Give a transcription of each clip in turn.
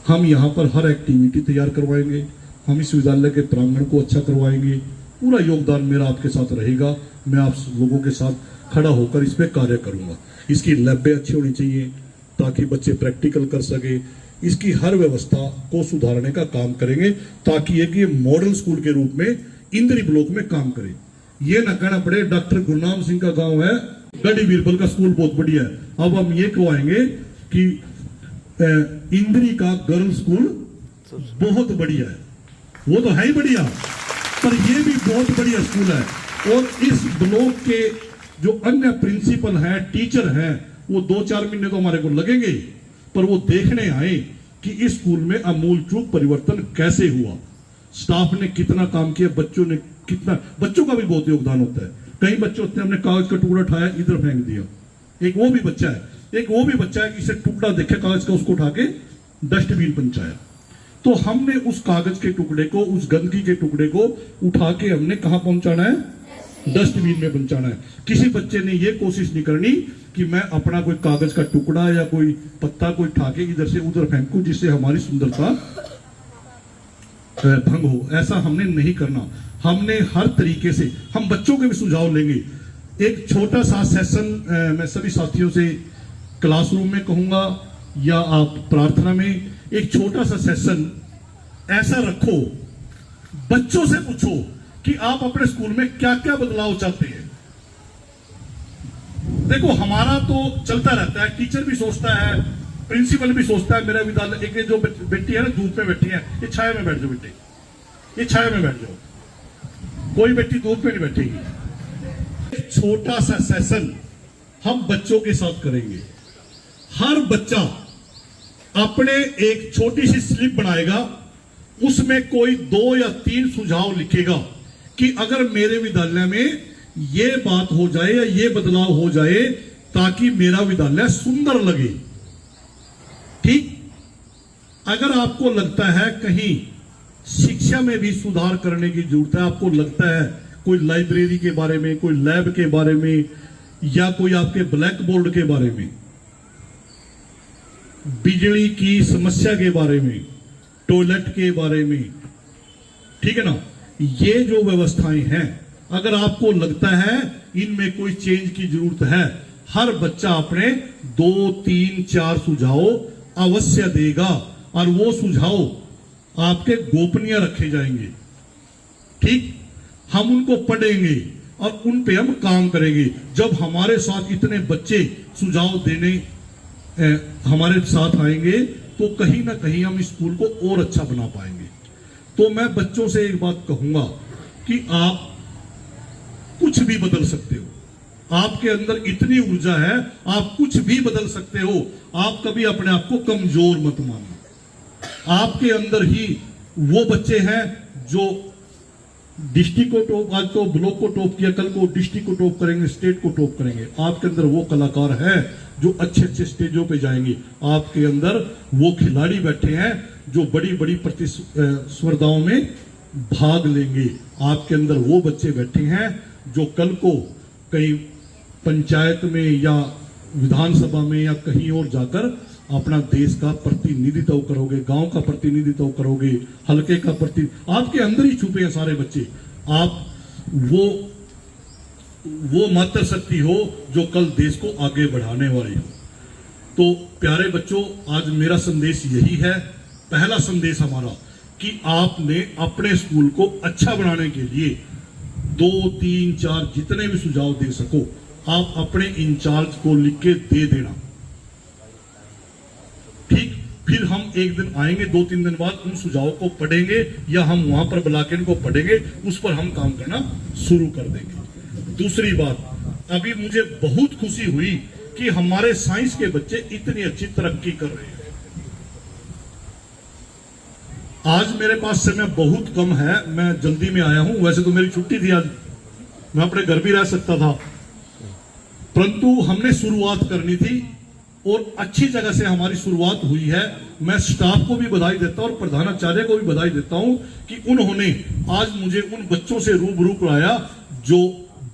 हम यहाँ पर हर एक्टिविटी तैयार करवाएंगे, हम इस विद्यालय के प्रांगण को अच्छा करवाएंगे। पूरा योगदान मेरा आपके साथ रहेगा। मैं आप लोगों के साथ खड़ा होकर इस पे कार्य करूंगा। इसकी लैबें अच्छी होनी चाहिए ताकि बच्चे प्रैक्टिकल कर सके। इसकी हर व्यवस्था को सुधारने का काम करेंगे ताकि ये मॉडल स्कूल के रूप में इंद्री ब्लॉक में काम करे। ये न कहना पड़े डॉक्टर गुरनाम सिंह का गांव है, गढ़ी बीरबल का स्कूल बहुत बढ़िया है। अब हम ये कहवाएंगे कि इंद्री का गर्ल स्कूल बहुत बढ़िया है। वो तो है ही बढ़िया, पर ये भी बहुत बढ़िया स्कूल है। और इस ब्लॉक के जो अन्य प्रिंसिपल हैं, टीचर हैं, वो 2-4 महीने तो हमारे को लगेंगे, पर वो देखने आए कि इस स्कूल में अमूल चूक परिवर्तन कैसे हुआ, स्टाफ ने कितना काम किया, बच्चों ने कितना। बच्चों का भी बहुत योगदान होता है। कई बच्चे होते हैं हमने कागज का टुकड़ा उठाया इधर फेंक दिया। एक वो भी बच्चा है कि इसे टुकड़ा देखे कागज का, उसको उठा के डस्टबिन पहुंचाया। तो हमने उस कागज के टुकड़े को, उस गंदगी के टुकड़े को उठा के हमने कहां पहुंचाना है? डस्टबिन में पहुंचाना है। किसी बच्चे ने ये कोशिश नहीं करनी कि मैं अपना कोई कागज का टुकड़ा या कोई पत्ता कोई उठा के इधर से उधर फेंकूं जिससे हमारी सुंदरता भंग हो। ऐसा हमने नहीं करना। हमने हर तरीके से, हम बच्चों के भी सुझाव लेंगे। एक छोटा सा सेशन मैं सभी साथियों से क्लासरूम में कहूंगा या आप प्रार्थना में, एक छोटा सा सेशन ऐसा रखो, बच्चों से पूछो कि आप अपने स्कूल में क्या क्या बदलाव चाहते हैं। देखो हमारा तो चलता रहता है, टीचर भी सोचता है, प्रिंसिपल भी सोचता है, मेरा विद्यालय। एक जो बेटी है ना धूप में बैठी है, ये छाया में बैठ जाओ बेटे, ये छाया में बैठ जाओ, कोई बेटी धूप में नहीं बैठेगी। एक छोटा सा सेशन हम बच्चों के साथ करेंगे। हर बच्चा अपने एक छोटी सी स्लिप बनाएगा, उसमें कोई 2 या 3 सुझाव लिखेगा कि अगर मेरे विद्यालय में ये बात हो जाए या ये बदलाव हो जाए ताकि मेरा विद्यालय सुंदर लगे। ठीक, अगर आपको लगता है कहीं शिक्षा में भी सुधार करने की जरूरत है, आपको लगता है कोई लाइब्रेरी के बारे में, कोई लैब के बारे में, या कोई आपके ब्लैक बोर्ड के बारे में, बिजली की समस्या के बारे में, टॉयलेट के बारे में, ठीक है ना, ये जो व्यवस्थाएं हैं, अगर आपको लगता है इनमें कोई चेंज की जरूरत है, हर बच्चा अपने 2, 3, 4 सुझाव अवश्य देगा और वो सुझाव आपके गोपनीय रखे जाएंगे। ठीक, हम उनको पढ़ेंगे और उन पे हम काम करेंगे। जब हमारे साथ इतने बच्चे सुझाव देने हमारे साथ आएंगे तो कहीं ना कहीं हम स्कूल को और अच्छा बना पाएंगे। तो मैं बच्चों से एक बात कहूंगा कि आप कुछ भी बदल सकते हो। आपके अंदर इतनी ऊर्जा है, आप कुछ भी बदल सकते हो। आप कभी अपने आप को कमजोर मत मानो। आपके अंदर ही वो बच्चे हैं जो डिस्ट्रिक्ट को टॉप, आज तो ब्लॉक को टॉप किया, कल को डिस्ट्रिक्ट को टॉप करेंगे, स्टेट को टॉप करेंगे। आपके अंदर वो कलाकार हैं जो अच्छे अच्छे स्टेजों पे जाएंगे। आपके अंदर वो खिलाड़ी बैठे हैं जो बड़ी बड़ी प्रतिस्पर्धाओं में भाग लेंगे। आपके अंदर वो बच्चे बैठे हैं जो कल को कहीं पंचायत में या विधानसभा में या कहीं और जाकर अपना देश का प्रतिनिधित्व करोगे, गांव का प्रतिनिधित्व करोगे, हल्के का आपके अंदर ही छुपे हैं सारे बच्चे। आप वो मात्र शक्ति हो जो कल देश को आगे बढ़ाने वाली हो। तो प्यारे बच्चों, आज मेरा संदेश यही है, पहला संदेश हमारा, कि आपने अपने स्कूल को अच्छा बनाने के लिए 2, 3, 4 जितने भी सुझाव दे सको आप अपने इंचार्ज को लिख के दे देना। ठीक, फिर हम एक दिन आएंगे, 2-3 दिन बाद उन सुझावों को पढ़ेंगे या हम वहां पर बुला के इनको पढ़ेंगे, उस पर हम काम करना शुरू कर देंगे। दूसरी बात, अभी मुझे बहुत खुशी हुई कि हमारे साइंस के बच्चे इतनी अच्छी तरक्की कर रहे हैं। आज मेरे पास समय बहुत कम है, मैं जल्दी में आया हूं। वैसे तो मेरी छुट्टी थी आज, मैं अपने घर भी रह सकता था, परंतु हमने शुरुआत करनी थी और अच्छी जगह से हमारी शुरुआत हुई है। मैं स्टाफ को भी बधाई देता हूं और प्रधानाचार्य को भी बधाई देता हूं कि उन्होंने आज मुझे उन बच्चों से रूबरू कराया जो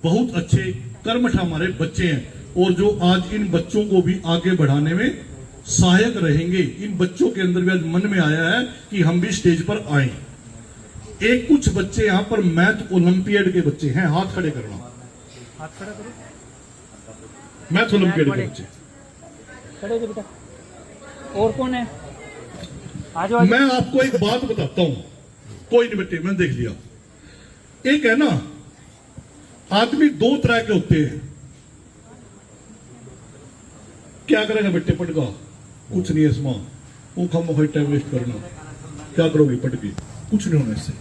बहुत अच्छे कर्मठ हमारे बच्चे हैं और जो आज इन बच्चों को भी आगे बढ़ाने में सहायक रहेंगे। इन बच्चों के अंदर भी आज मन में आया है कि हम भी स्टेज पर आए। एक कुछ बच्चे यहां पर मैथ ओलंपियाड के बच्चे हैं, हाथ खड़े करना, हाथ खड़ा करो, मैथ ओलंपियाड के बच्चे खड़े हो बेटा। और कौन है? आज आज मैं आपको एक बात बताता हूं, कोई नहीं बेटे, मैंने देख लिया। एक है ना, आदमी दो तरह के होते हैं। क्या करेगा बेटे पढ़ का? कुछ नहीं है इसमें, वो खामोखा टाइम वेस्ट करना, क्या करोगे पढ़ के? कुछ नहीं होने से।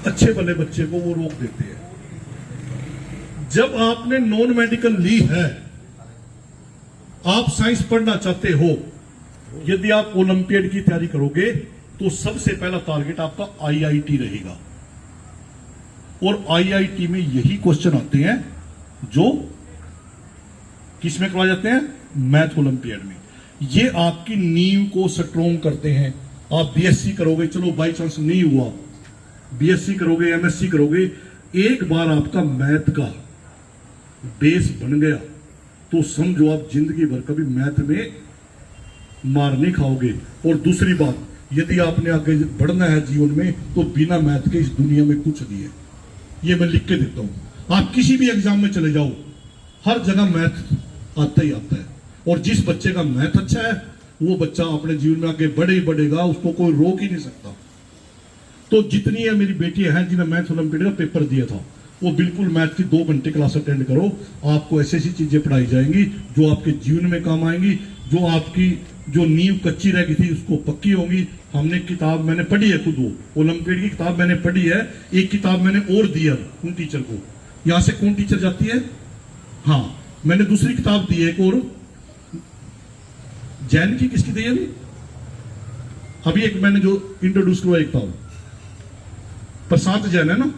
अच्छे भले बच्चे को वो रोक देते हैं। जब आपने नॉन मेडिकल ली है, आप साइंस पढ़ना चाहते हो, यदि आप ओलंपियाड की तैयारी करोगे तो सबसे पहला टारगेट आपका आईआईटी रहेगा। और आईआईटी में यही क्वेश्चन आते हैं जो किस में करवाए जाते हैं? मैथ ओलंपियाड में। ये आपकी नींव को स्ट्रोंग करते हैं। आप बीएससी करोगे, चलो बाई चांस नहीं हुआ, बीएससी करोगे, एमएससी करोगे, एक बार आपका मैथ का बेस बन गया तो समझो आप जिंदगी भर कभी मैथ में मार नहीं खाओगे। और दूसरी बात, यदि आपने आगे बढ़ना है जीवन में तो बिना मैथ के इस दुनिया में कुछ नहीं है। ये मैं लिख के देता हूं। आप किसी भी एग्जाम में चले जाओ, हर जगह मैथ आता ही आता है। और जिस बच्चे का मैथ अच्छा है वो बच्चा अपने जीवन में आगे बढ़े ही बढ़ेगा, उसको कोई रोक ही नहीं सकता। तो जितनी है मेरी बेटी है जिन्हें मैथ ओलंपियाड का पेपर दिया था, वो बिल्कुल मैथ की 2 घंटे क्लास अटेंड करो। आपको ऐसी ऐसी चीजें पढ़ाई जाएंगी जो आपके जीवन में काम आएंगी। जो आपकी जो नींव कच्ची रह गई थी उसको पक्की होगी। हमने किताब मैंने पढ़ी है खुद, वो ओलंपियाड की किताब मैंने पढ़ी है। एक किताब मैंने और दी है उन टीचर को। यहां से कौन टीचर जाती है? हाँ, मैंने दूसरी किताब दी है एक और, जैन की किसकी दी है अभी एक मैंने जो इंट्रोड्यूस करवाई किताब, प्रशांत जैन है ना,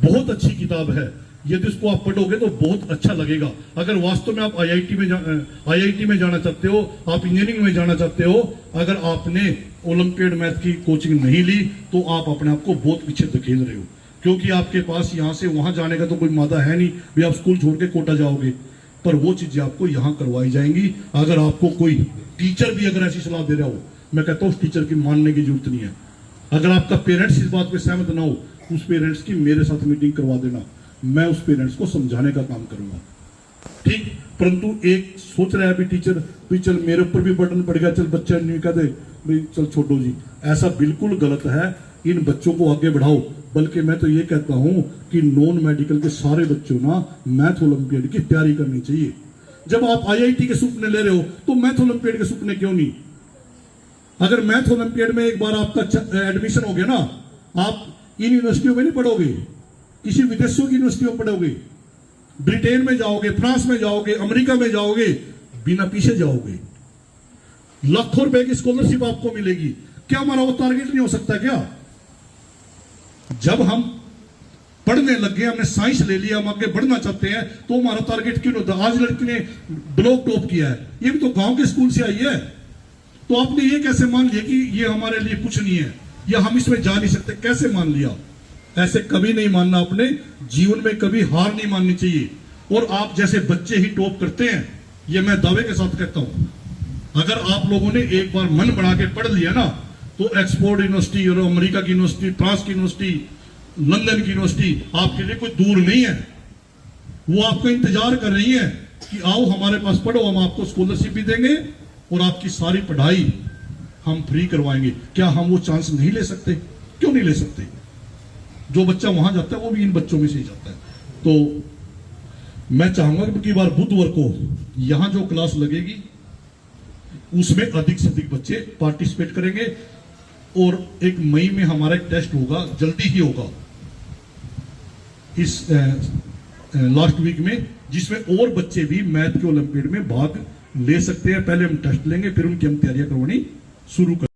बहुत अच्छी किताब है। यदि उसको आप पढ़ोगे तो बहुत अच्छा लगेगा। अगर वास्तव में आप आईआईटी में जाना चाहते हो, आप इंजीनियरिंग में जाना चाहते हो, अगर आपने ओलंपियाड मैथ की कोचिंग नहीं ली तो आप अपने आप को बहुत पीछे धकेल रहे हो। क्योंकि आपके पास यहां से वहां जाने का तो कोई मादा है नहीं भी आप स्कूल छोड़ के कोटा जाओगे। पर वो चीजें आपको यहां करवाई जाएंगी। अगर आपको कोई टीचर भी अगर ऐसी सलाह दे रहा हो, मैं कहता हूं उस टीचर की मानने की जरूरत नहीं है। अगर आपका पेरेंट्स इस बात पे सहमत ना हो, उस पेरेंट्स की मेरे साथ मीटिंग करवा देना, मैं उस पेरेंट्स को समझाने का काम करूंगा, ठीक। परंतु एक सोच रहा है भी टीचर भी चल मेरे ऊपर भी बर्डन पड़ गया, चल बच्चा नहीं कहते भाई चल छोड़ो जी, ऐसा बिल्कुल गलत है। इन बच्चों को आगे बढ़ाओ। बल्कि मैं तो ये कहता हूं कि नॉन मेडिकल के सारे बच्चों ना मैथ ओलंपियाड की तैयारी करनी चाहिए। जब आप आईआईटी के सपने ले रहे हो तो मैथ ओलंपियाड के सपने क्यों नहीं? अगर मैथ ओलंपियाड में एक बार आपका एडमिशन हो गया ना, आप इन यूनिवर्सिटियों में नहीं पढ़ोगे, किसी विदेशों की यूनिवर्सिटियों में पढ़ोगे, ब्रिटेन में जाओगे, फ्रांस में जाओगे, अमेरिका में जाओगे, बिना पीछे जाओगे। लाखों रुपए की स्कॉलरशिप आपको मिलेगी। क्या हमारा वो टारगेट नहीं हो सकता क्या? जब हम पढ़ने लग गए, हमने साइंस ले लिया, हम आगे बढ़ना चाहते हैं, तो हमारा टारगेट क्यों नहीं होता? आज लड़की ने ब्लॉक टॉप किया है, ये भी तो गांव के स्कूल से आई है। तो आपने ये कैसे मान लिया कि ये हमारे लिए कुछ नहीं है या हम इसमें जा नहीं सकते? कैसे मान लिया? ऐसे कभी नहीं मानना। अपने जीवन में कभी हार नहीं माननी चाहिए। और आप जैसे बच्चे ही टॉप करते हैं, ये मैं दावे के साथ कहता हूं। अगर आप लोगों ने एक बार मन बना के पढ़ लिया ना, तो ऑक्सफोर्ड यूनिवर्सिटी और अमेरिका की यूनिवर्सिटी, फ्रांस की यूनिवर्सिटी, लंदन की यूनिवर्सिटी आपके लिए कोई दूर नहीं है। वो आपको इंतजार कर रही है कि आओ हमारे पास पढ़ो, हम आपको स्कॉलरशिप भी देंगे और आपकी सारी पढ़ाई हम फ्री करवाएंगे। क्या हम वो चांस नहीं ले सकते? क्यों नहीं ले सकते? जो बच्चा वहां जाता है वो भी इन बच्चों में से ही जाता है। तो मैं चाहूंगा कि बार बुधवार को यहां जो क्लास लगेगी उसमें अधिक से अधिक बच्चे पार्टिसिपेट करेंगे। और एक मई में हमारा एक टेस्ट होगा, जल्दी ही होगा इस लास्ट वीक में, जिसमें और बच्चे भी मैथ के ओलंपियाड में भाग ले सकते हैं। पहले हम टेस्ट लेंगे, फिर उनकी हम तैयारियां करवानी शुरू कर